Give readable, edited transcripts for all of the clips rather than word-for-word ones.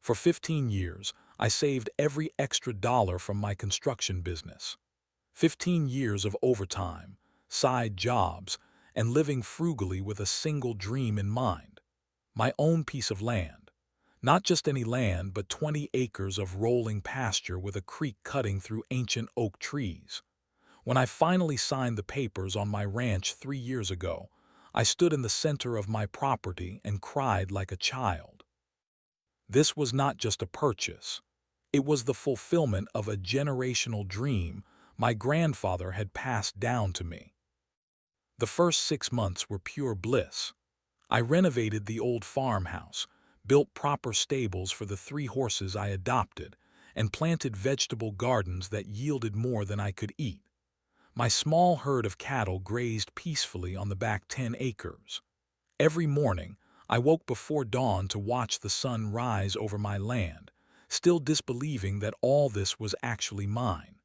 For 15 years, I saved every extra dollar from my construction business. 15 years of overtime, side jobs, and living frugally with a single dream in mind: my own piece of land. Not just any land, but 20 acres of rolling pasture with a creek cutting through ancient oak trees. When I finally signed the papers on my ranch 3 years ago, I stood in the center of my property and cried like a child. This was not just a purchase. It was the fulfillment of a generational dream my grandfather had passed down to me. The first 6 months were pure bliss. I renovated the old farmhouse, built proper stables for the 3 horses I adopted, and planted vegetable gardens that yielded more than I could eat. My small herd of cattle grazed peacefully on the back 10 acres. Every morning, I woke before dawn to watch the sun rise over my land, still disbelieving that all this was actually mine.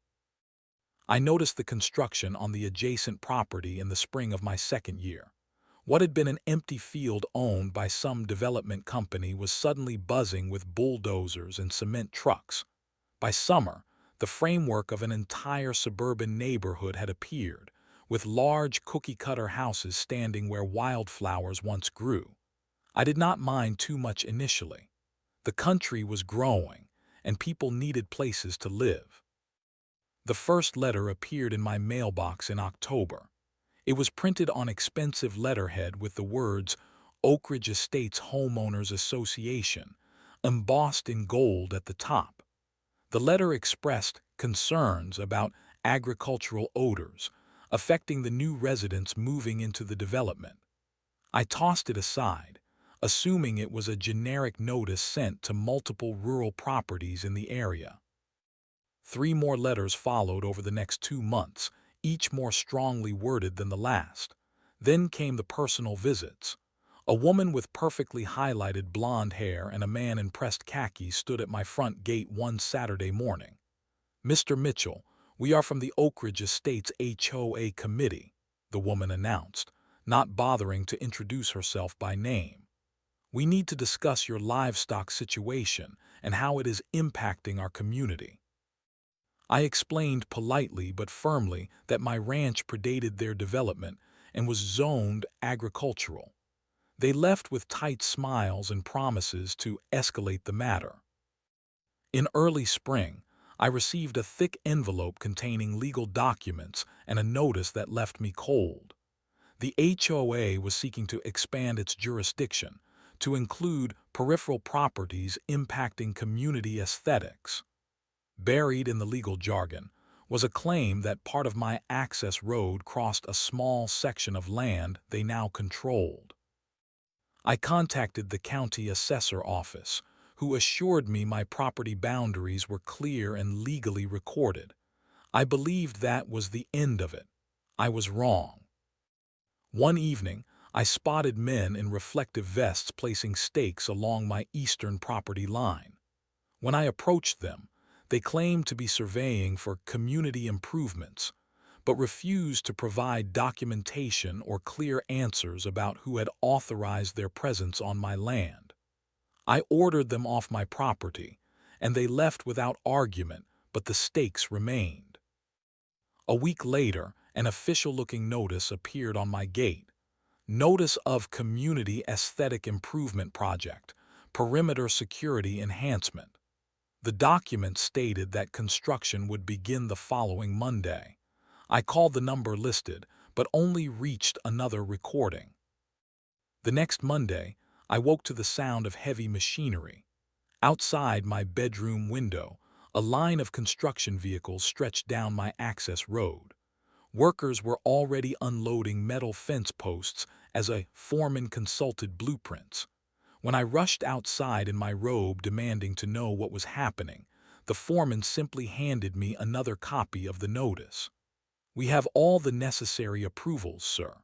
I noticed the construction on the adjacent property in the spring of my second year. What had been an empty field owned by some development company was suddenly buzzing with bulldozers and cement trucks. By summer, the framework of an entire suburban neighborhood had appeared, with large cookie-cutter houses standing where wildflowers once grew. I did not mind too much initially. The country was growing, and people needed places to live. The first letter appeared in my mailbox in October. It was printed on expensive letterhead with the words Oak Ridge Estates Homeowners Association embossed in gold at the top. The letter expressed concerns about agricultural odors affecting the new residents moving into the development. I tossed it aside, assuming it was a generic notice sent to multiple rural properties in the area. 3 more letters followed over the next 2 months, each more strongly worded than the last. Then came the personal visits. A woman with perfectly highlighted blonde hair and a man in pressed khakis stood at my front gate one Saturday morning. "Mr. Mitchell, we are from the Oak Ridge Estates HOA Committee," the woman announced, not bothering to introduce herself by name. "We need to discuss your livestock situation and how it is impacting our community." I explained politely but firmly that my ranch predated their development and was zoned agricultural. They left with tight smiles and promises to escalate the matter. In early spring, I received a thick envelope containing legal documents and a notice that left me cold. The HOA was seeking to expand its jurisdiction to include peripheral properties impacting community aesthetics. Buried in the legal jargon was a claim that part of my access road crossed a small section of land they now controlled. I contacted the county assessor office, who assured me my property boundaries were clear and legally recorded. I believed that was the end of it. I was wrong. One evening, I spotted men in reflective vests placing stakes along my eastern property line. When I approached them, they claimed to be surveying for community improvements, but refused to provide documentation or clear answers about who had authorized their presence on my land. I ordered them off my property, and they left without argument, but the stakes remained. A week later, an official-looking notice appeared on my gate. Notice of Community Aesthetic Improvement Project, Perimeter Security Enhancement. The document stated that construction would begin the following Monday. I called the number listed, but only reached another recording. The next Monday, I woke to the sound of heavy machinery. Outside my bedroom window, a line of construction vehicles stretched down my access road. Workers were already unloading metal fence posts as a foreman consulted blueprints. When I rushed outside in my robe demanding to know what was happening, the foreman simply handed me another copy of the notice. "We have all the necessary approvals, sir.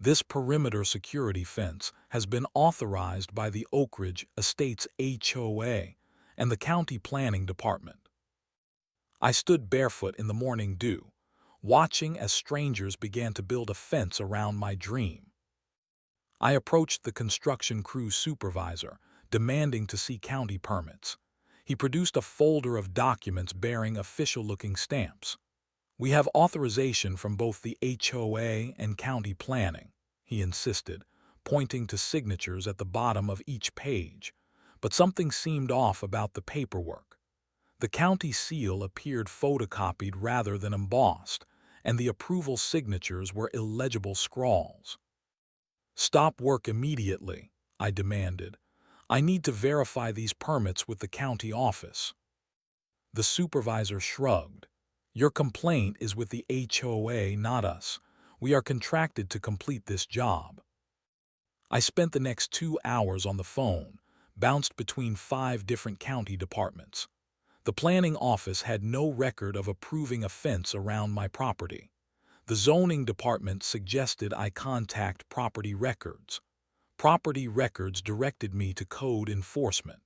This perimeter security fence has been authorized by the Oak Ridge Estates HOA and the County Planning Department." I stood barefoot in the morning dew, watching as strangers began to build a fence around my dream. I approached the construction crew supervisor, demanding to see county permits. He produced a folder of documents bearing official-looking stamps. "We have authorization from both the HOA and county planning," he insisted, pointing to signatures at the bottom of each page. But something seemed off about the paperwork. The county seal appeared photocopied rather than embossed, and the approval signatures were illegible scrawls. "Stop work immediately," I demanded. "I need to verify these permits with the county office." The supervisor shrugged. "Your complaint is with the HOA, not us. We are contracted to complete this job." I spent the next 2 hours on the phone, bounced between 5 different county departments. The planning office had no record of approving a fence around my property. The zoning department suggested I contact property records. Property records directed me to code enforcement.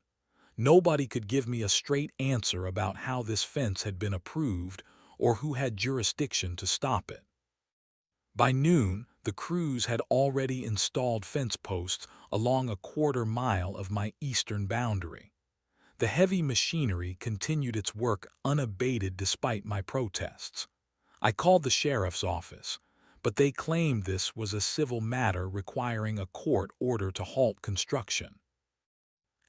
Nobody could give me a straight answer about how this fence had been approved or who had jurisdiction to stop it. By noon, the crews had already installed fence posts along a quarter-mile of my eastern boundary. The heavy machinery continued its work unabated despite my protests. I called the sheriff's office, but they claimed this was a civil matter requiring a court order to halt construction.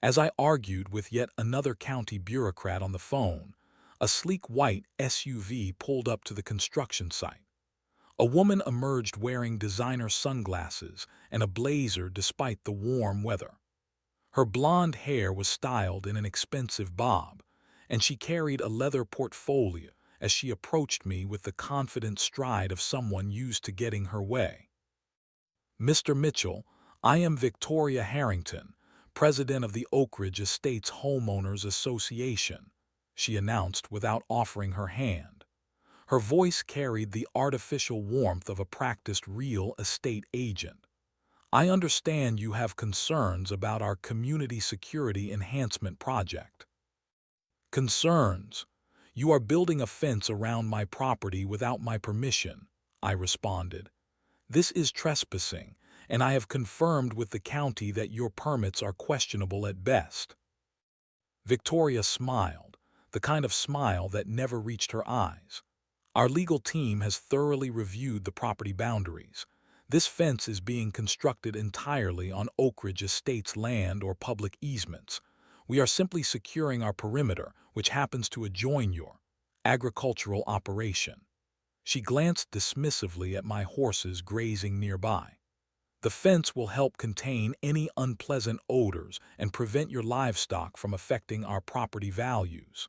As I argued with yet another county bureaucrat on the phone, a sleek white SUV pulled up to the construction site. A woman emerged wearing designer sunglasses and a blazer despite the warm weather. Her blonde hair was styled in an expensive bob, and she carried a leather portfolio as she approached me with the confident stride of someone used to getting her way. "Mr. Mitchell, I am Victoria Harrington, president of the Oak Ridge Estates Homeowners Association," she announced without offering her hand. Her voice carried the artificial warmth of a practiced real estate agent. "I understand you have concerns about our community security enhancement project." "Concerns? You are building a fence around my property without my permission," I responded. "This is trespassing, and I have confirmed with the county that your permits are questionable at best." Victoria smiled, the kind of smile that never reached her eyes. "Our legal team has thoroughly reviewed the property boundaries. This fence is being constructed entirely on Oak Ridge Estates land or public easements. We are simply securing our perimeter, which happens to adjoin your agricultural operation." She glanced dismissively at my horses grazing nearby. "The fence will help contain any unpleasant odors and prevent your livestock from affecting our property values."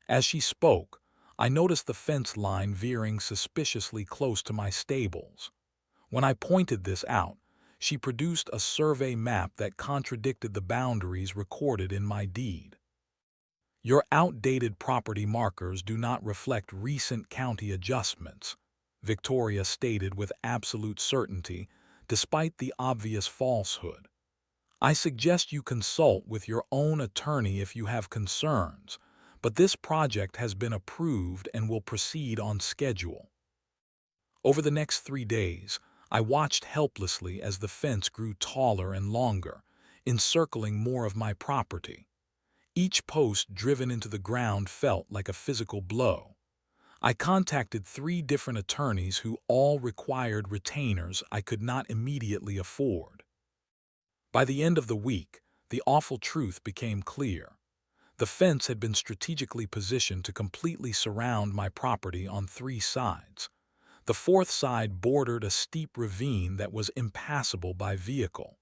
As she spoke, I noticed the fence line veering suspiciously close to my stables. When I pointed this out, she produced a survey map that contradicted the boundaries recorded in my deed. "Your outdated property markers do not reflect recent county adjustments," Victoria stated with absolute certainty, despite the obvious falsehood. "I suggest you consult with your own attorney if you have concerns, but this project has been approved and will proceed on schedule." Over the next 3 days, I watched helplessly as the fence grew taller and longer, encircling more of my property. Each post driven into the ground felt like a physical blow. I contacted 3 different attorneys who all required retainers I could not immediately afford. By the end of the week, the awful truth became clear. The fence had been strategically positioned to completely surround my property on 3 sides. The 4th side bordered a steep ravine that was impassable by vehicle.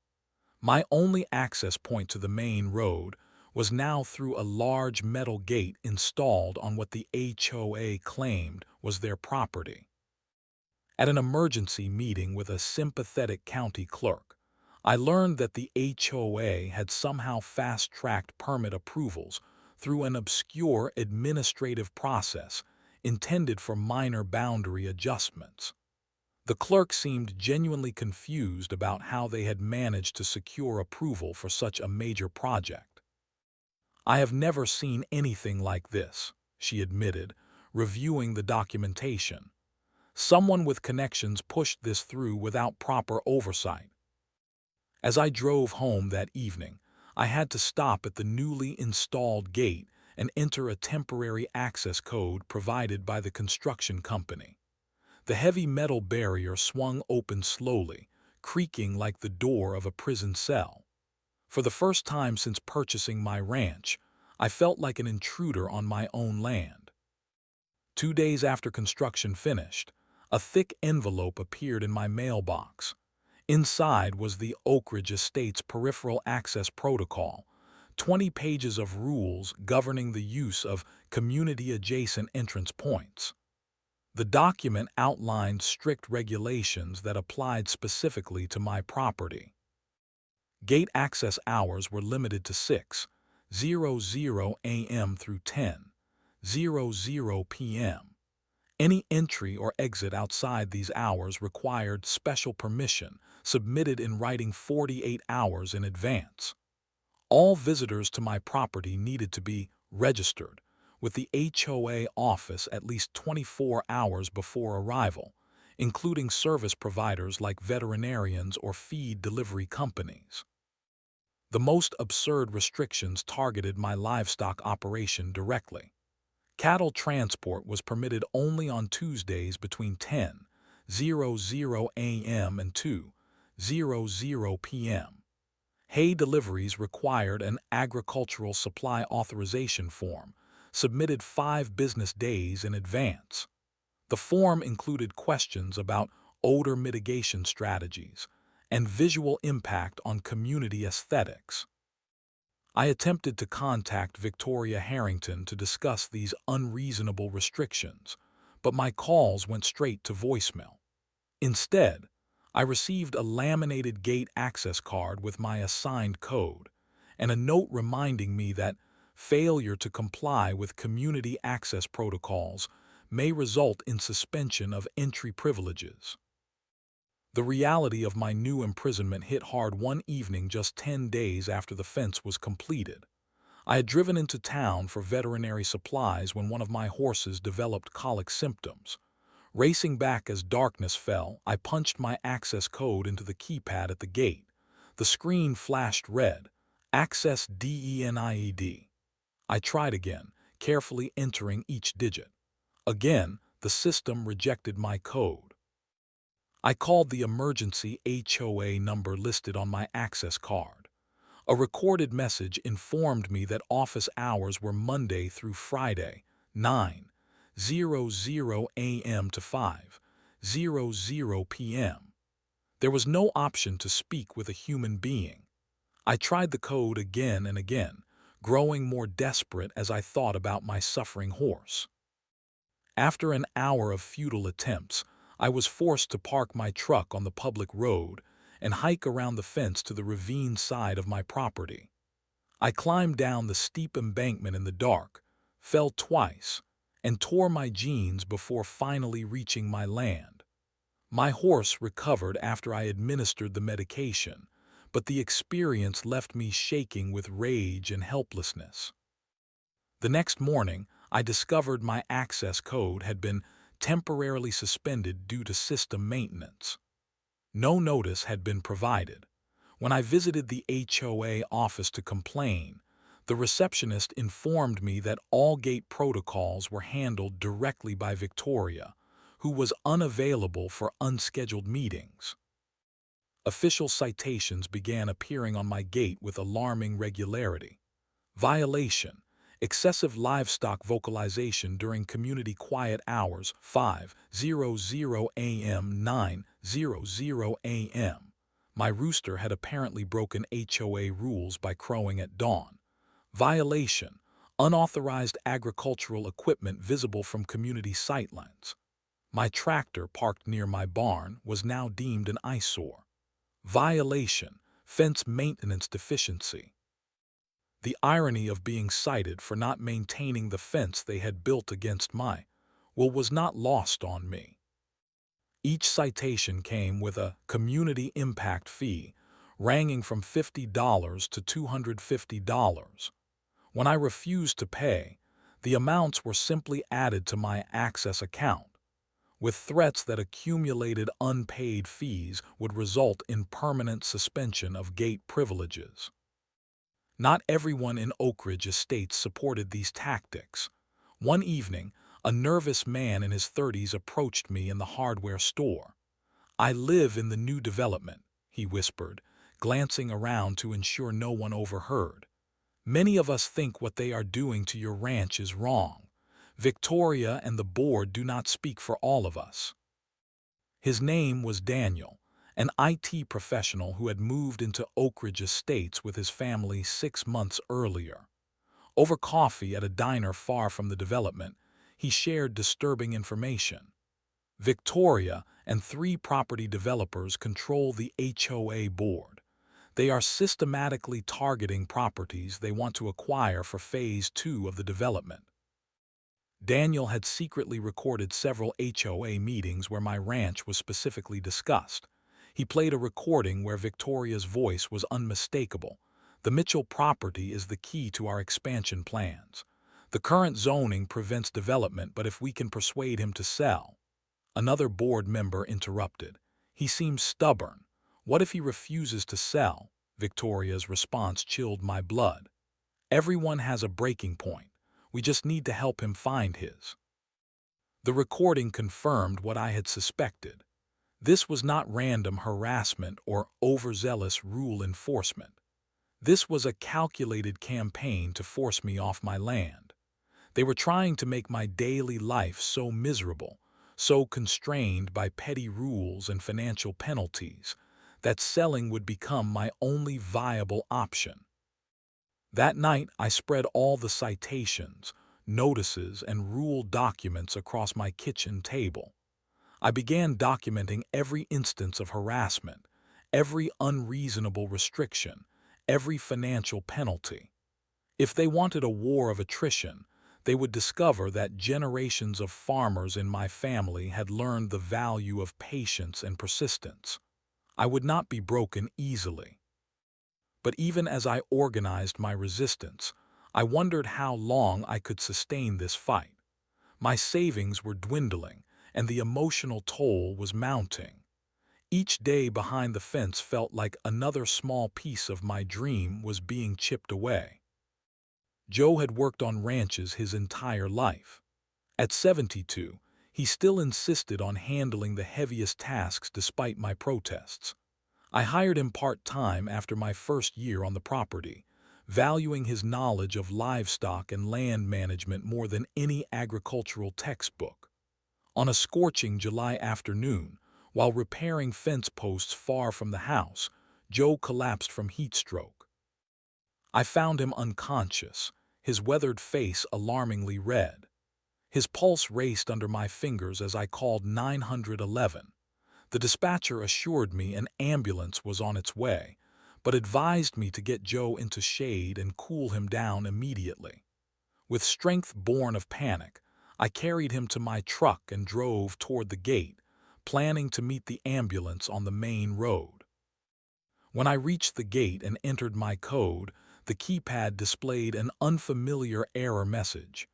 My only access point to the main road was now through a large metal gate installed on what the HOA claimed was their property. At an emergency meeting with a sympathetic county clerk, I learned that the HOA had somehow fast-tracked permit approvals through an obscure administrative process intended for minor boundary adjustments. The clerk seemed genuinely confused about how they had managed to secure approval for such a major project. "I have never seen anything like this," she admitted, reviewing the documentation. "Someone with connections pushed this through without proper oversight." As I drove home that evening, I had to stop at the newly installed gate and enter a temporary access code provided by the construction company. The heavy metal barrier swung open slowly, creaking like the door of a prison cell. For the first time since purchasing my ranch, I felt like an intruder on my own land. 2 days after construction finished, a thick envelope appeared in my mailbox. Inside was the Oak Ridge Estates Peripheral Access Protocol, 20 pages of rules governing the use of community-adjacent entrance points. The document outlined strict regulations that applied specifically to my property. Gate access hours were limited to 6:00 a.m. through 10:00 p.m. Any entry or exit outside these hours required special permission submitted in writing 48 hours in advance. All visitors to my property needed to be registered with the HOA office at least 24 hours before arrival, including service providers like veterinarians or feed delivery companies. The most absurd restrictions targeted my livestock operation directly. Cattle transport was permitted only on Tuesdays between 10:00 a.m. and 2:00 p.m. Hay deliveries required an agricultural supply authorization form, submitted 5 business days in advance. The form included questions about odor mitigation strategies and visual impact on community aesthetics. I attempted to contact Victoria Harrington to discuss these unreasonable restrictions, but my calls went straight to voicemail. Instead, I received a laminated gate access card with my assigned code and a note reminding me that failure to comply with community access protocols may result in suspension of entry privileges. The reality of my new imprisonment hit hard one evening just 10 days after the fence was completed. I had driven into town for veterinary supplies when one of my horses developed colic symptoms. Racing back as darkness fell, I punched my access code into the keypad at the gate. The screen flashed red, "Access DENIED." I tried again, carefully entering each digit. Again, the system rejected my code. I called the emergency HOA number listed on my access card. A recorded message informed me that office hours were Monday through Friday, 9:00 a.m. to 5:00 p.m. There was no option to speak with a human being. I tried the code again and again, growing more desperate as I thought about my suffering horse. After an hour of futile attempts, I was forced to park my truck on the public road and hike around the fence to the ravine side of my property. I climbed down the steep embankment in the dark, fell twice, and tore my jeans before finally reaching my land. My horse recovered after I administered the medication, but the experience left me shaking with rage and helplessness. The next morning, I discovered my access code had been temporarily suspended due to system maintenance. No notice had been provided. When I visited the HOA office to complain, the receptionist informed me that all gate protocols were handled directly by Victoria, who was unavailable for unscheduled meetings. Official citations began appearing on my gate with alarming regularity. Violation: excessive livestock vocalization during community quiet hours, 5:00 a.m. 9:00 a.m. My rooster had apparently broken HOA rules by crowing at dawn. Violation: unauthorized agricultural equipment visible from community sightlines. My tractor parked near my barn was now deemed an eyesore. Violation: fence maintenance deficiency. The irony of being cited for not maintaining the fence they had built against my will was not lost on me. Each citation came with a community impact fee ranging from $50 to $250. When I refused to pay, the amounts were simply added to my access account, with threats that accumulated unpaid fees would result in permanent suspension of gate privileges. Not everyone in Oak Ridge Estates supported these tactics. One evening, a nervous man in his 30s approached me in the hardware store. "I live in the new development," he whispered, glancing around to ensure no one overheard. "Many of us think what they are doing to your ranch is wrong. Victoria and the board do not speak for all of us." His name was Daniel, an IT professional who had moved into Oak Ridge Estates with his family 6 months earlier. Over coffee at a diner far from the development, he shared disturbing information. Victoria and 3 property developers control the HOA board. They are systematically targeting properties they want to acquire for Phase 2 of the development. Daniel had secretly recorded several HOA meetings where my ranch was specifically discussed. He played a recording where Victoria's voice was unmistakable. "The Mitchell property is the key to our expansion plans. The current zoning prevents development, but if we can persuade him to sell." Another board member interrupted. "He seems stubborn. What if he refuses to sell?" Victoria's response chilled my blood. "Everyone has a breaking point. We just need to help him find his." The recording confirmed what I had suspected. This was not random harassment or overzealous rule enforcement. This was a calculated campaign to force me off my land. They were trying to make my daily life so miserable, so constrained by petty rules and financial penalties, that selling would become my only viable option. That night, I spread all the citations, notices, and rule documents across my kitchen table. I began documenting every instance of harassment, every unreasonable restriction, every financial penalty. If they wanted a war of attrition, they would discover that generations of farmers in my family had learned the value of patience and persistence. I would not be broken easily. But even as I organized my resistance, I wondered how long I could sustain this fight. My savings were dwindling, and the emotional toll was mounting. Each day behind the fence felt like another small piece of my dream was being chipped away. Joe had worked on ranches his entire life. At 72, he still insisted on handling the heaviest tasks despite my protests. I hired him part-time after my first year on the property, valuing his knowledge of livestock and land management more than any agricultural textbook. On a scorching July afternoon, while repairing fence posts far from the house, Joe collapsed from heat stroke. I found him unconscious, his weathered face alarmingly red. His pulse raced under my fingers as I called 911. The dispatcher assured me an ambulance was on its way, but advised me to get Joe into shade and cool him down immediately. With strength born of panic, I carried him to my truck and drove toward the gate, planning to meet the ambulance on the main road. When I reached the gate and entered my code, the keypad displayed an unfamiliar error message.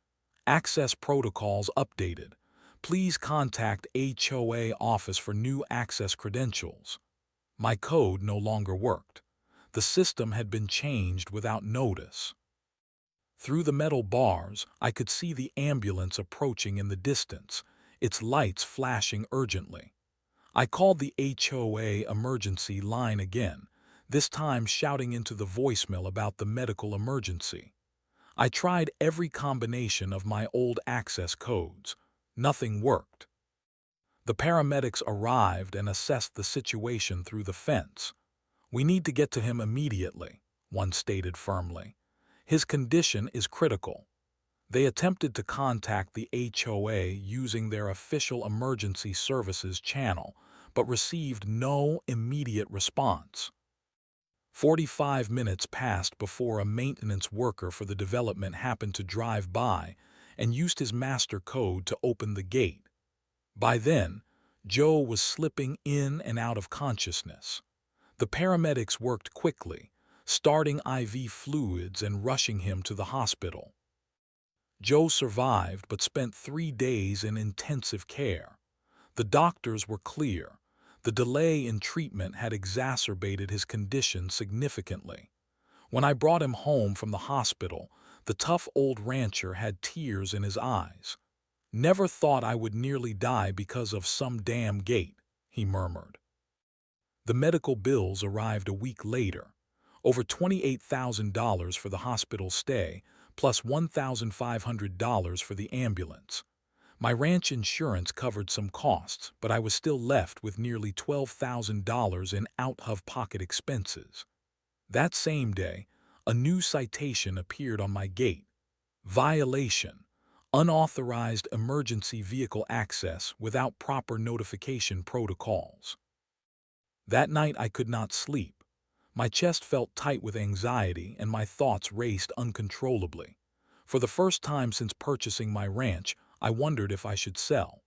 "Access protocols updated. Please contact HOA office for new access credentials." My code no longer worked. The system had been changed without notice. Through the metal bars, I could see the ambulance approaching in the distance, its lights flashing urgently. I called the HOA emergency line again, this time shouting into the voicemail about the medical emergency. I tried every combination of my old access codes. Nothing worked. The paramedics arrived and assessed the situation through the fence. "We need to get to him immediately," one stated firmly. "His condition is critical." They attempted to contact the HOA using their official emergency services channel, but received no immediate response. 45 minutes passed before a maintenance worker for the development happened to drive by and used his master code to open the gate. By then, Joe was slipping in and out of consciousness. The paramedics worked quickly, starting IV fluids and rushing him to the hospital. Joe survived but spent 3 days in intensive care. The doctors were clear. The delay in treatment had exacerbated his condition significantly. When I brought him home from the hospital, the tough old rancher had tears in his eyes. "Never thought I would nearly die because of some damn gate," he murmured. The medical bills arrived a week later. Over $28,000 for the hospital stay, plus $1,500 for the ambulance. My ranch insurance covered some costs, but I was still left with nearly $12,000 in out-of-pocket expenses. That same day, a new citation appeared on my gate. Violation: unauthorized emergency vehicle access without proper notification protocols. That night I could not sleep. My chest felt tight with anxiety and my thoughts raced uncontrollably. For the first time since purchasing my ranch, I wondered if I should sell.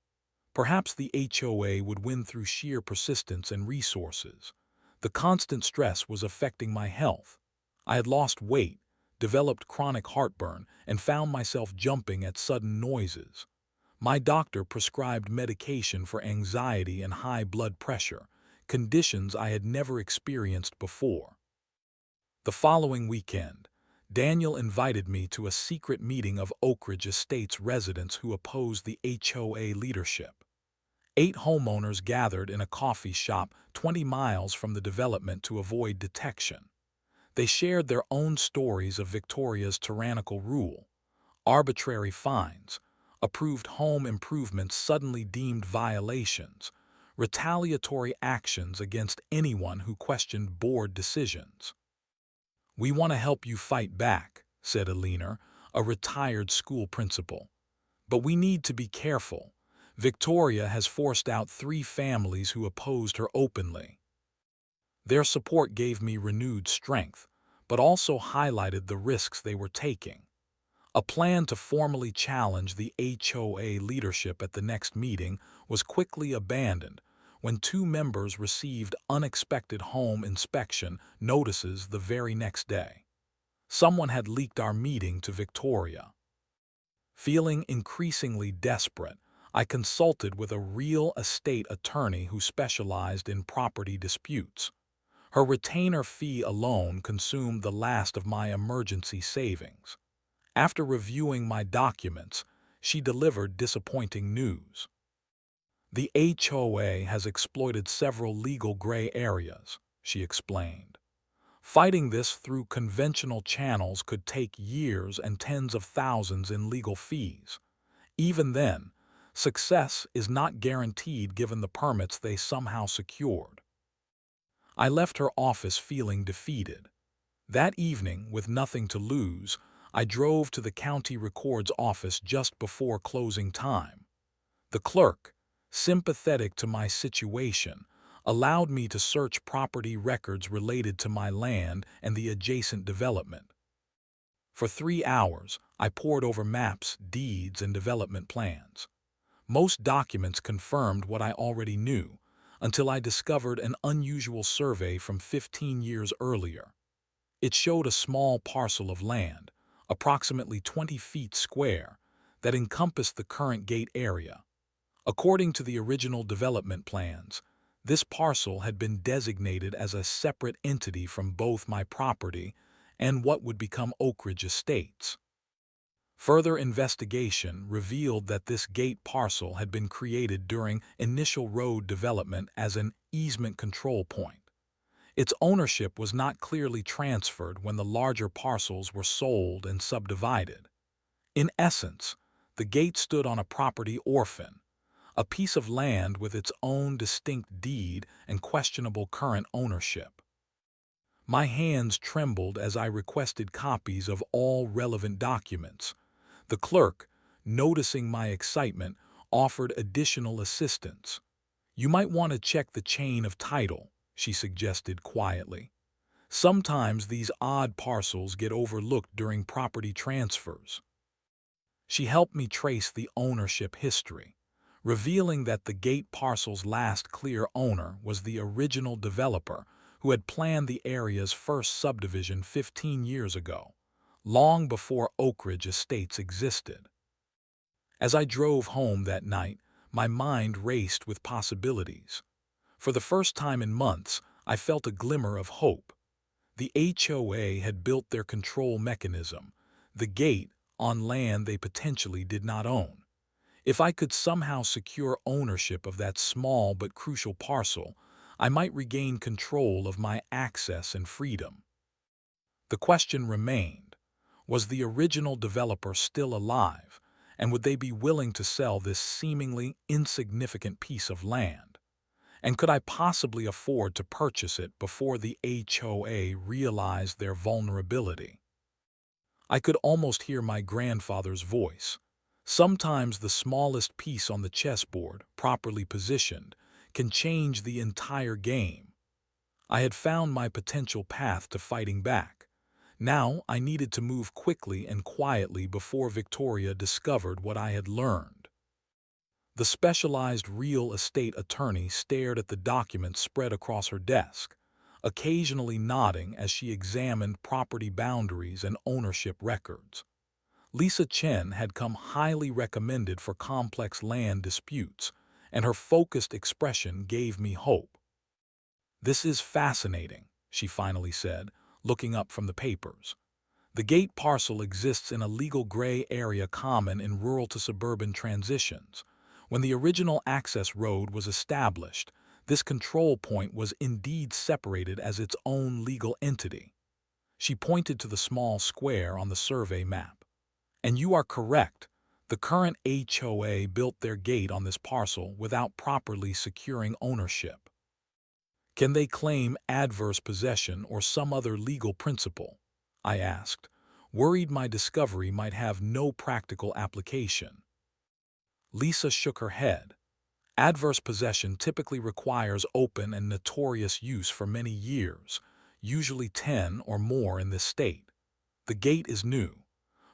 Perhaps the HOA would win through sheer persistence and resources. The constant stress was affecting my health. I had lost weight, developed chronic heartburn, and found myself jumping at sudden noises. My doctor prescribed medication for anxiety and high blood pressure, conditions I had never experienced before. The following weekend, Daniel invited me to a secret meeting of Oak Ridge Estates residents who opposed the HOA leadership. 8 homeowners gathered in a coffee shop 20 miles from the development to avoid detection. They shared their own stories of Victoria's tyrannical rule, arbitrary fines, approved home improvements suddenly deemed violations, retaliatory actions against anyone who questioned board decisions. "We want to help you fight back," said Alina, a retired school principal. "But we need to be careful. Victoria has forced out 3 families who opposed her openly." Their support gave me renewed strength, but also highlighted the risks they were taking. A plan to formally challenge the HOA leadership at the next meeting was quickly abandoned when 2 members received unexpected home inspection notices the very next day. Someone had leaked our meeting to Victoria. Feeling increasingly desperate, I consulted with a real estate attorney who specialized in property disputes. Her retainer fee alone consumed the last of my emergency savings. After reviewing my documents, she delivered disappointing news. "The HOA has exploited several legal gray areas," she explained. "Fighting this through conventional channels could take years and tens of thousands in legal fees. Even then, success is not guaranteed given the permits they somehow secured." I left her office feeling defeated. That evening, with nothing to lose, I drove to the county record's office just before closing time. The clerk, sympathetic to my situation, allowed me to search property records related to my land and the adjacent development. For 3 hours, I pored over maps, deeds, and development plans. Most documents confirmed what I already knew, until I discovered an unusual survey from 15 years earlier. It showed a small parcel of land, approximately 20 feet square, that encompassed the current gate area. According to the original development plans, this parcel had been designated as a separate entity from both my property and what would become Oak Ridge Estates. Further investigation revealed that this gate parcel had been created during initial road development as an easement control point. Its ownership was not clearly transferred when the larger parcels were sold and subdivided. In essence, the gate stood on a property orphan, a piece of land with its own distinct deed and questionable current ownership. My hands trembled as I requested copies of all relevant documents. The clerk, noticing my excitement, offered additional assistance. "You might want to check the chain of title," she suggested quietly. "Sometimes these odd parcels get overlooked during property transfers." She helped me trace the ownership history, revealing that the gate parcel's last clear owner was the original developer who had planned the area's first subdivision 15 years ago, long before Oak Ridge Estates existed. As I drove home that night, my mind raced with possibilities. For the first time in months, I felt a glimmer of hope. The HOA had built their control mechanism, the gate, on land they potentially did not own. If I could somehow secure ownership of that small but crucial parcel, I might regain control of my access and freedom. The question remained, was the original developer still alive, and would they be willing to sell this seemingly insignificant piece of land? And could I possibly afford to purchase it before the HOA realized their vulnerability? I could almost hear my grandfather's voice. Sometimes the smallest piece on the chessboard, properly positioned, can change the entire game. I had found my potential path to fighting back. Now I needed to move quickly and quietly before Victoria discovered what I had learned. The specialized real estate attorney stared at the documents spread across her desk, occasionally nodding as she examined property boundaries and ownership records. Lisa Chen had come highly recommended for complex land disputes, and her focused expression gave me hope. "This is fascinating," she finally said, looking up from the papers. "The gate parcel exists in a legal gray area common in rural to suburban transitions. When the original access road was established, this control point was indeed separated as its own legal entity." She pointed to the small square on the survey map. "And you are correct. The current HOA built their gate on this parcel without properly securing ownership." "Can they claim adverse possession or some other legal principle?" I asked, worried my discovery might have no practical application. Lisa shook her head. "Adverse possession typically requires open and notorious use for many years, usually 10 or more in this state. The gate is new.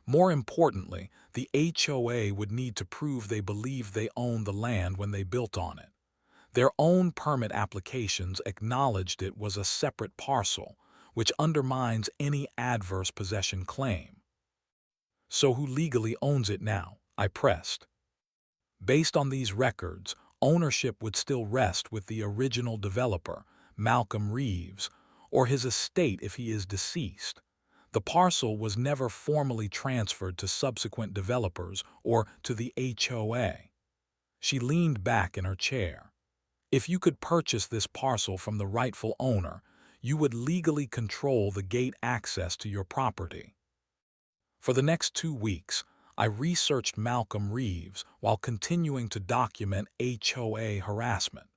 More importantly, the HOA would need to prove they believed they owned the land when they built on it. Their own permit applications acknowledged it was a separate parcel, which undermines any adverse possession claim." "So who legally owns it now?" I pressed. "Based on these records, ownership would still rest with the original developer, Malcolm Reeves, or his estate if he is deceased. The parcel was never formally transferred to subsequent developers or to the HOA." She leaned back in her chair. "If you could purchase this parcel from the rightful owner, you would legally control the gate access to your property." For the next 2 weeks, I researched Malcolm Reeves while continuing to document HOA harassment.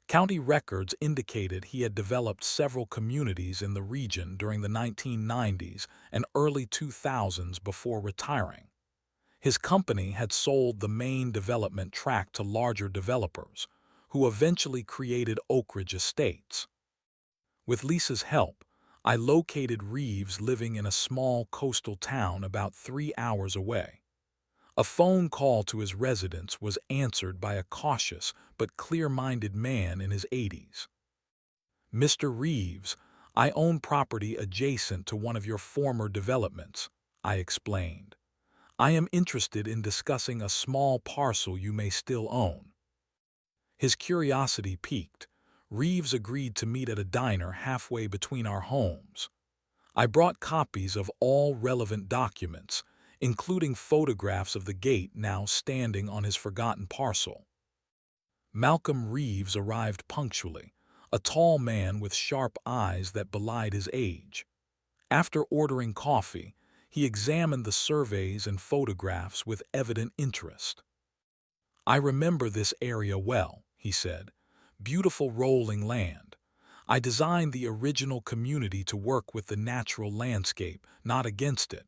County records indicated he had developed several communities in the region during the 1990s and early 2000s before retiring. His company had sold the main development tract to larger developers, who eventually created Oak Ridge Estates. With Lisa's help, I located Reeves living in a small coastal town about 3 hours away. A phone call to his residence was answered by a cautious but clear-minded man in his 80s. "Mr. Reeves, I own property adjacent to one of your former developments," I explained. "I am interested in discussing a small parcel you may still own." His curiosity piqued. Reeves agreed to meet at a diner halfway between our homes. I brought copies of all relevant documents, including photographs of the gate now standing on his forgotten parcel. Malcolm Reeves arrived punctually, a tall man with sharp eyes that belied his age. After ordering coffee, he examined the surveys and photographs with evident interest. "I remember this area well," he said. "Beautiful rolling land. I designed the original community to work with the natural landscape, not against it."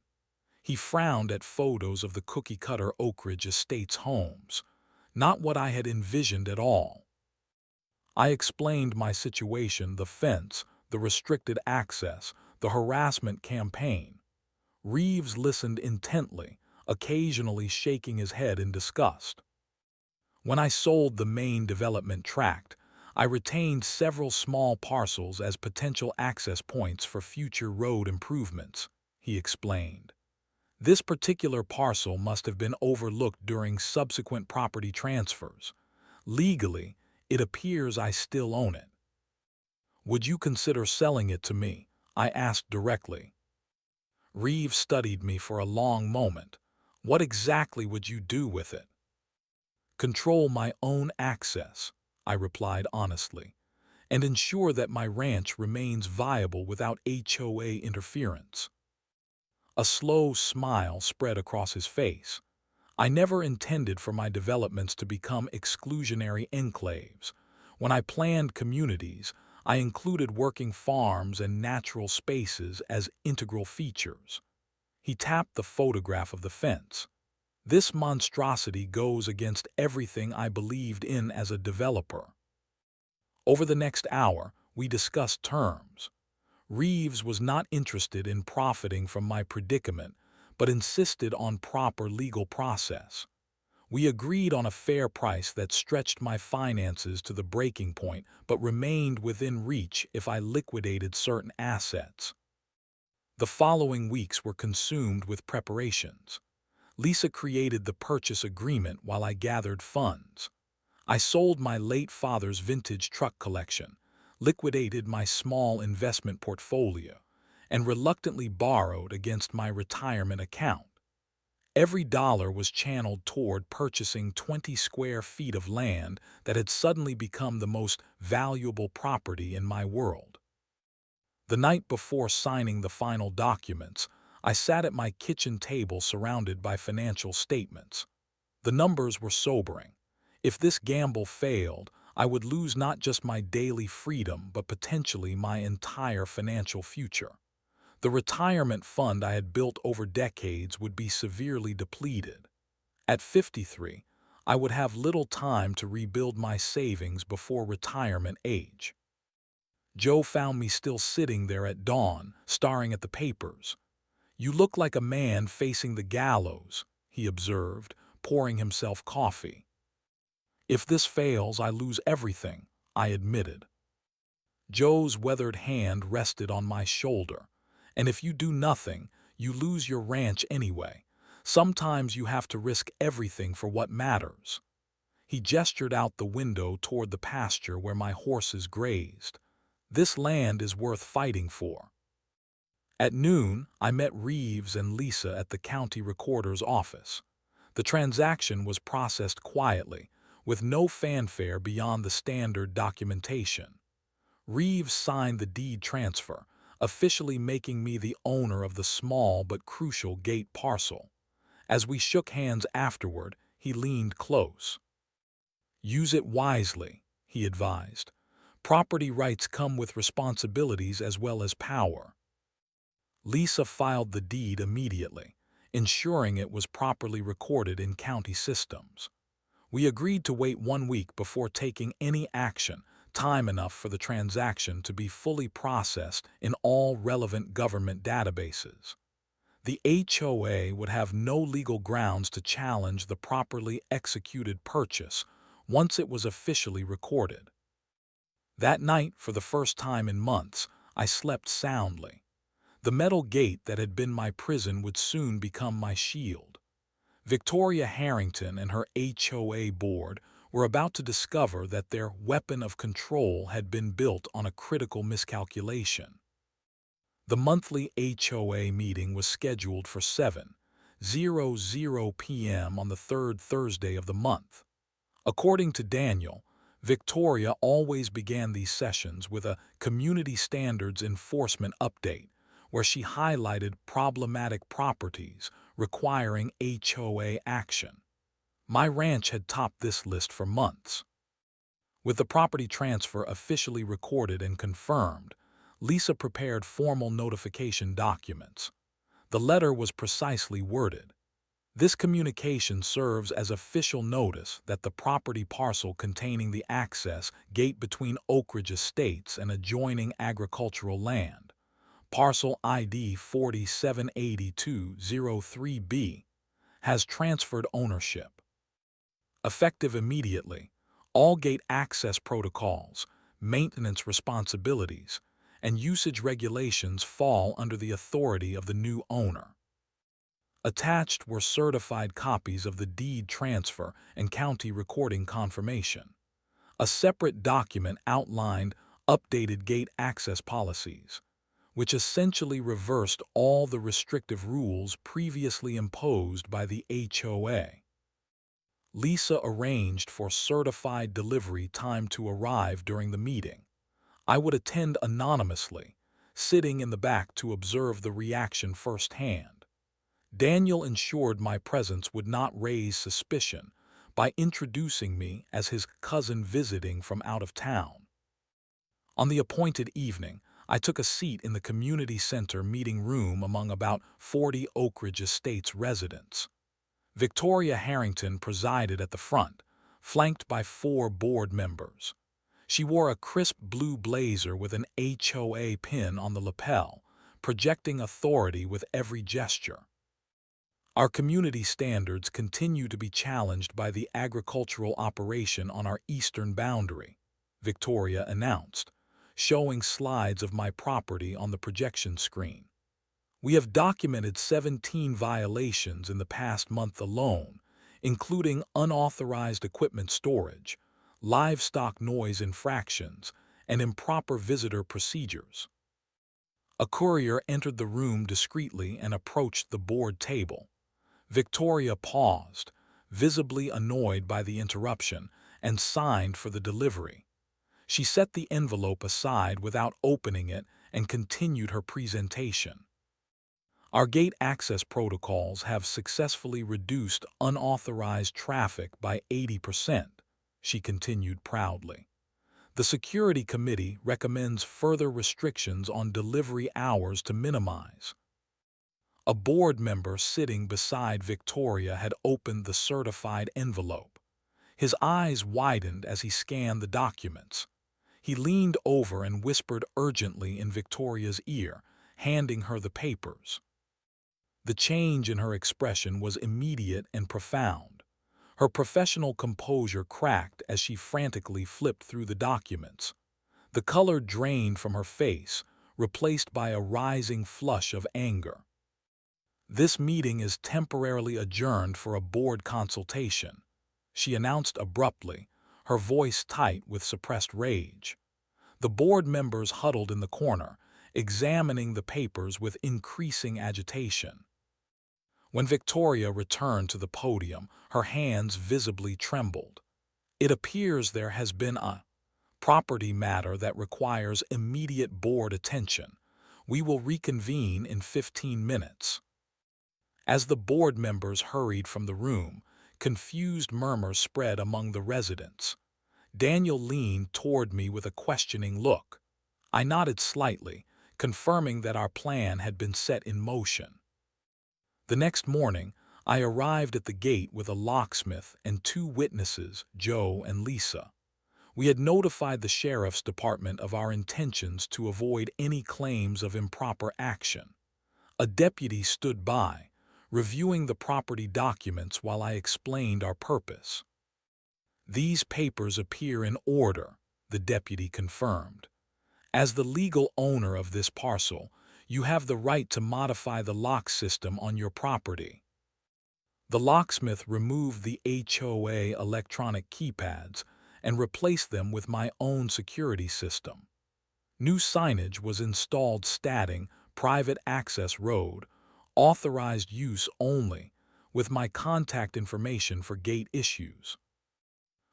He frowned at photos of the cookie-cutter Oak Ridge Estates homes. Not what I had envisioned at all. I explained my situation: the fence, the restricted access, the harassment campaign. Reeves listened intently, occasionally shaking his head in disgust. "When I sold the main development tract, I retained several small parcels as potential access points for future road improvements," he explained. "This particular parcel must have been overlooked during subsequent property transfers. Legally, it appears I still own it." "Would you consider selling it to me?" I asked directly. Reeves studied me for a long moment. What exactly would you do with it? Control my own access, I replied honestly, and ensure that my ranch remains viable without HOA interference. A slow smile spread across his face. I never intended for my developments to become exclusionary enclaves. When I planned communities, I included working farms and natural spaces as integral features. He tapped the photograph of the fence. This monstrosity goes against everything I believed in as a developer. Over the next hour, we discussed terms. Reeves was not interested in profiting from my predicament, but insisted on proper legal process. We agreed on a fair price that stretched my finances to the breaking point but remained within reach if I liquidated certain assets. The following weeks were consumed with preparations. Lisa created the purchase agreement while I gathered funds. I sold my late father's vintage truck collection, liquidated my small investment portfolio, and reluctantly borrowed against my retirement account. Every dollar was channeled toward purchasing 20 square feet of land that had suddenly become the most valuable property in my world. The night before signing the final documents, I sat at my kitchen table surrounded by financial statements. The numbers were sobering. If this gamble failed, I would lose not just my daily freedom but potentially my entire financial future. The retirement fund I had built over decades would be severely depleted. At 53, I would have little time to rebuild my savings before retirement age. Joe found me still sitting there at dawn, staring at the papers. "You look like a man facing the gallows," he observed, pouring himself coffee. "If this fails, I lose everything," I admitted. Joe's weathered hand rested on my shoulder. "And if you do nothing, you lose your ranch anyway. Sometimes you have to risk everything for what matters." He gestured out the window toward the pasture where my horses grazed. "This land is worth fighting for." At noon, I met Reeves and Lisa at the county recorder's office. The transaction was processed quietly, with no fanfare beyond the standard documentation. Reeves signed the deed transfer, officially making me the owner of the small but crucial gate parcel. As we shook hands afterward, he leaned close. "Use it wisely," he advised. "Property rights come with responsibilities as well as power." Lisa filed the deed immediately, ensuring it was properly recorded in county systems. We agreed to wait 1 week before taking any action, time enough for the transaction to be fully processed in all relevant government databases. The HOA would have no legal grounds to challenge the properly executed purchase once it was officially recorded. That night, for the first time in months, I slept soundly. The metal gate that had been my prison would soon become my shield. Victoria Harrington and her HOA board were about to discover that their weapon of control had been built on a critical miscalculation. The monthly HOA meeting was scheduled for 7:00 p.m. on the third Thursday of the month. According to Daniel, Victoria always began these sessions with a community standards enforcement update, where she highlighted problematic properties requiring HOA action. My ranch had topped this list for months. With the property transfer officially recorded and confirmed, Lisa prepared formal notification documents. The letter was precisely worded. This communication serves as official notice that the property parcel containing the access gate between Oak Ridge Estates and adjoining agricultural land, parcel ID 478203B, has transferred ownership. Effective immediately, all gate access protocols, maintenance responsibilities, and usage regulations fall under the authority of the new owner. Attached were certified copies of the deed transfer and county recording confirmation. A separate document outlined updated gate access policies. which essentially reversed all the restrictive rules previously imposed by the HOA. Lisa arranged for certified delivery time to arrive during the meeting. I would attend anonymously, sitting in the back to observe the reaction firsthand. Daniel ensured my presence would not raise suspicion by introducing me as his cousin visiting from out of town. On the appointed evening, I took a seat in the community center meeting room among about 40 Oak Ridge Estates residents. Victoria Harrington presided at the front, flanked by 4 board members. She wore a crisp blue blazer with an HOA pin on the lapel, projecting authority with every gesture. Our community standards continue to be challenged by the agricultural operation on our eastern boundary, Victoria announced, showing slides of my property on the projection screen. We have documented 17 violations in the past month alone, including unauthorized equipment storage, livestock noise infractions, and improper visitor procedures. A courier entered the room discreetly and approached the board table. Victoria paused, visibly annoyed by the interruption, and signed for the delivery. She set the envelope aside without opening it and continued her presentation. Our gate access protocols have successfully reduced unauthorized traffic by 80%, she continued proudly. The Security Committee recommends further restrictions on delivery hours to minimize. A board member sitting beside Victoria had opened the certified envelope. His eyes widened as he scanned the documents. He leaned over and whispered urgently in Victoria's ear, handing her the papers. The change in her expression was immediate and profound. Her professional composure cracked as she frantically flipped through the documents. The color drained from her face, replaced by a rising flush of anger. "This meeting is temporarily adjourned for a board consultation," she announced abruptly, her voice tight with suppressed rage. The board members huddled in the corner, examining the papers with increasing agitation. When Victoria returned to the podium, her hands visibly trembled. "It appears there has been a property matter that requires immediate board attention. We will reconvene in 15 minutes. As the board members hurried from the room, confused murmurs spread among the residents. Daniel leaned toward me with a questioning look. I nodded slightly, confirming that our plan had been set in motion. The next morning, I arrived at the gate with a locksmith and 2 witnesses, Joe and Lisa. We had notified the sheriff's department of our intentions to avoid any claims of improper action. A deputy stood by, reviewing the property documents while I explained our purpose. "These papers appear in order," the deputy confirmed. "As the legal owner of this parcel, you have the right to modify the lock system on your property." The locksmith removed the HOA electronic keypads and replaced them with my own security system. New signage was installed stating "Private Access Road, authorized use only," with my contact information for gate issues.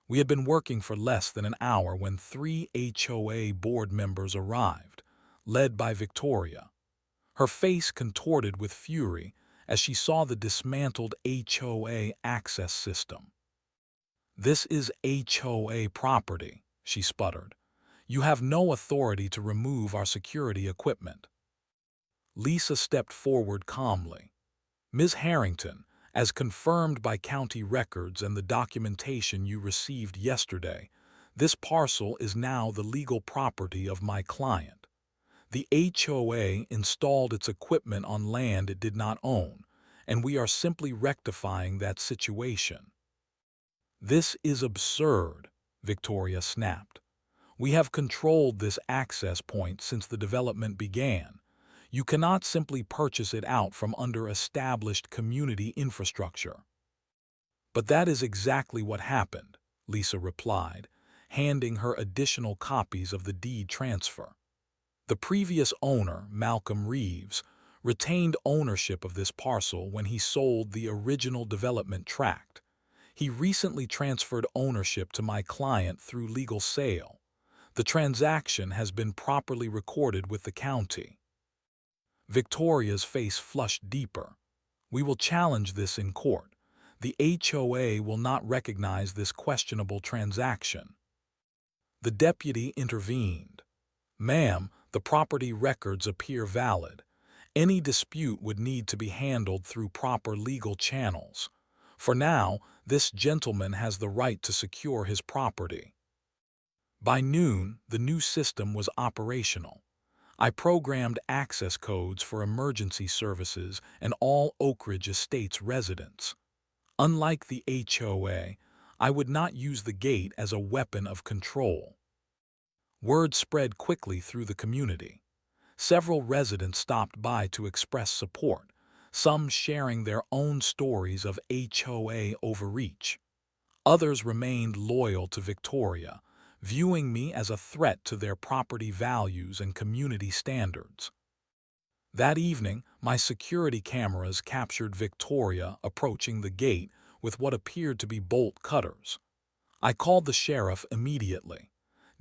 We had been working for less than an hour when 3 HOA board members arrived, led by Victoria. Her face contorted with fury as she saw the dismantled HOA access system. "This is HOA property," she sputtered. "You have no authority to remove our security equipment." Lisa stepped forward calmly. "Ms. Harrington, as confirmed by county records and the documentation you received yesterday, this parcel is now the legal property of my client. The HOA installed its equipment on land it did not own, and we are simply rectifying that situation." "This is absurd," Victoria snapped. "We have controlled this access point since the development began. You cannot simply purchase it out from under established community infrastructure." "But that is exactly what happened," Lisa replied, handing her additional copies of the deed transfer. The previous owner, Malcolm Reeves, retained ownership of this parcel when he sold the original development tract. He recently transferred ownership to my client through legal sale. The transaction has been properly recorded with the county. Victoria's face flushed deeper. We will challenge this in court. The HOA will not recognize this questionable transaction. The deputy intervened. Ma'am, the property records appear valid. Any dispute would need to be handled through proper legal channels. For now, this gentleman has the right to secure his property. By noon, the new system was operational. I programmed access codes for emergency services and all Oak Ridge Estates residents. Unlike the HOA, I would not use the gate as a weapon of control. Word spread quickly through the community. Several residents stopped by to express support, some sharing their own stories of HOA overreach. Others remained loyal to Victoria, viewing me as a threat to their property values and community standards. That evening, my security cameras captured Victoria approaching the gate with what appeared to be bolt cutters. I called the sheriff immediately.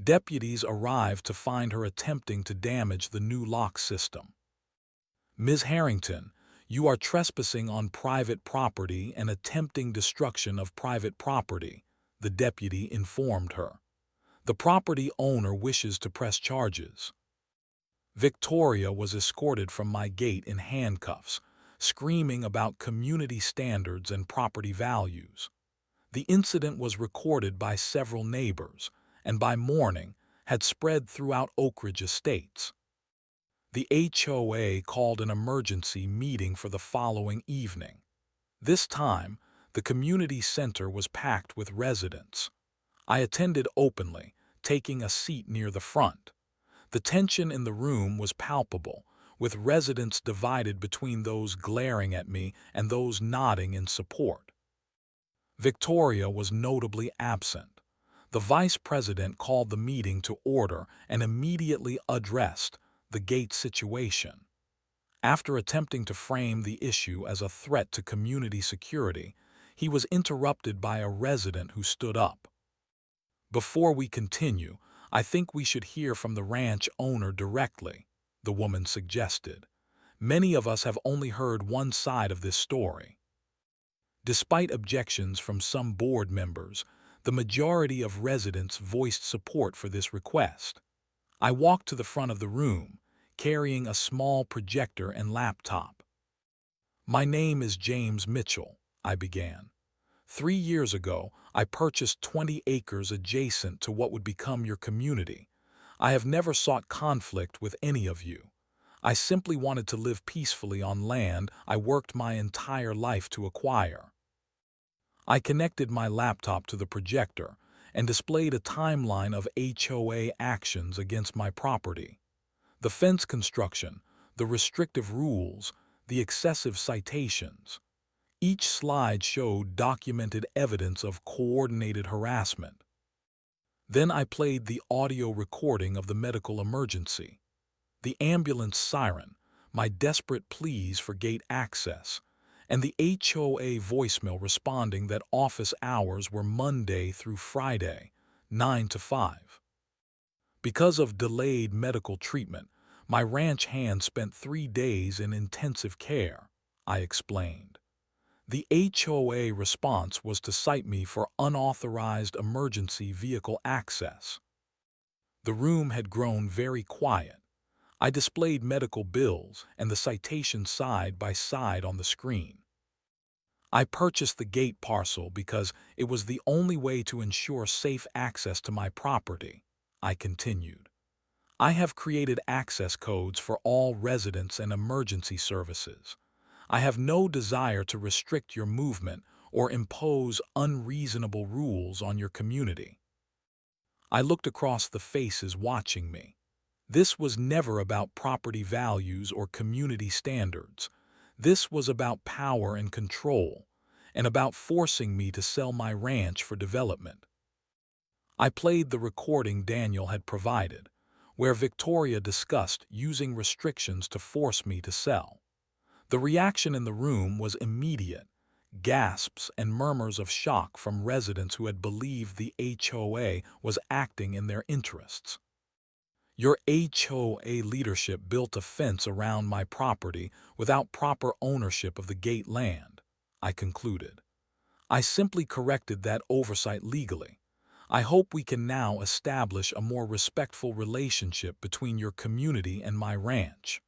Deputies arrived to find her attempting to damage the new lock system. Ms. Harrington, you are trespassing on private property and attempting destruction of private property, the deputy informed her. The property owner wishes to press charges. Victoria was escorted from my gate in handcuffs, screaming about community standards and property values. The incident was recorded by several neighbors, and by morning had spread throughout Oak Ridge Estates. The HOA called an emergency meeting for the following evening. This time, the community center was packed with residents. I attended openly, taking a seat near the front. The tension in the room was palpable, with residents divided between those glaring at me and those nodding in support. Victoria was notably absent. The vice president called the meeting to order and immediately addressed the gate situation. After attempting to frame the issue as a threat to community security, he was interrupted by a resident who stood up. Before we continue, I think we should hear from the ranch owner directly, the woman suggested. Many of us have only heard one side of this story. Despite objections from some board members, the majority of residents voiced support for this request. I walked to the front of the room, carrying a small projector and laptop. My name is James Mitchell, I began. 3 years ago, I purchased 20 acres adjacent to what would become your community. I have never sought conflict with any of you. I simply wanted to live peacefully on land I worked my entire life to acquire. I connected my laptop to the projector and displayed a timeline of HOA actions against my property. The fence construction, the restrictive rules, the excessive citations. Each slide showed documented evidence of coordinated harassment. Then I played the audio recording of the medical emergency. The ambulance siren, my desperate pleas for gate access, and the HOA voicemail responding that office hours were Monday through Friday, 9 to 5. Because of delayed medical treatment, my ranch hand spent 3 days in intensive care, I explained. The HOA response was to cite me for unauthorized emergency vehicle access. The room had grown very quiet. I displayed medical bills and the citation side by side on the screen. I purchased the gate parcel because it was the only way to ensure safe access to my property, I continued. I have created access codes for all residents and emergency services. I have no desire to restrict your movement or impose unreasonable rules on your community. I looked across the faces watching me. This was never about property values or community standards. This was about power and control, and about forcing me to sell my ranch for development. I played the recording Daniel had provided. where Victoria discussed using restrictions to force me to sell. The reaction in the room was immediate: gasps and murmurs of shock from residents who had believed the HOA was acting in their interests. Your HOA leadership built a fence around my property without proper ownership of the gate land, I concluded. I simply corrected that oversight legally. I hope we can now establish a more respectful relationship between your community and my ranch.